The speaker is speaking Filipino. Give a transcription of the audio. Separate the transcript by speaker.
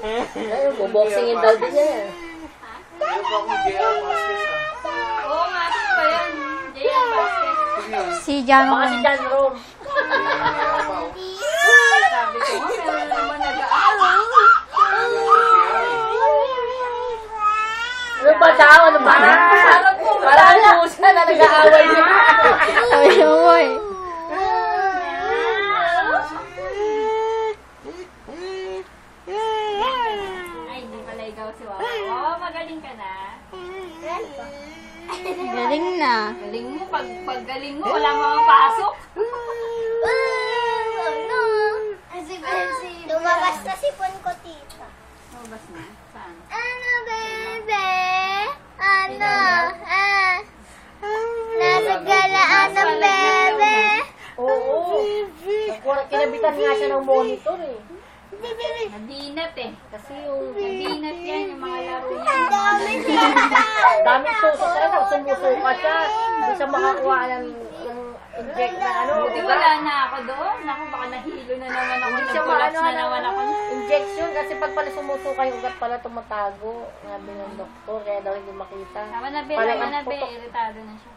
Speaker 1: Ayun, buboxingin daw din niya yan.
Speaker 2: Ano ba kung JR Vasquez ha?
Speaker 3: Oo nga, sino ba yan? J.R. Vasquez.
Speaker 2: Sino yun?
Speaker 4: Si John
Speaker 1: Baka si John Rome.
Speaker 3: Sabi ko, meron naman nag-aaral.
Speaker 1: Ano ba daw? Ano ba? Parang pusa na nag-aaway niya.
Speaker 4: Ay, oy.
Speaker 3: Ay, hindi pala ikaw si Wawa. Wawa, magaling ka na.
Speaker 4: Galing na.
Speaker 3: Galing mo, pag galing mo, wala mo ang pasok.
Speaker 5: Lumabas na sipon ko, tita.
Speaker 3: Mabas na. Saan?
Speaker 5: Ano, bebe? Ano? Nasa galaan ng bebe.
Speaker 1: Oo. Kinabitan nga siya ng monitor eh.
Speaker 3: Nadinat eh.
Speaker 1: Kasi yung
Speaker 3: Nadinat yan, yung mga laro niya.
Speaker 1: daming suso talaga. Sumusuka siya. Hindi siya makakuha ng inject na ano.
Speaker 3: Buti wala na ako doon. Naku, baka nahilo na naman ako.
Speaker 1: Hindi siya
Speaker 3: Nag-collapse
Speaker 1: maano,
Speaker 3: na naman ako.
Speaker 1: injection kasi pag pala sumusuka yung ugat pala tumatago. Sabi ng doktor, kaya daw hindi makita.
Speaker 3: Tama na be,
Speaker 1: Parang
Speaker 3: tama na
Speaker 1: ang
Speaker 3: be.
Speaker 1: putok.
Speaker 3: Iritado na siya.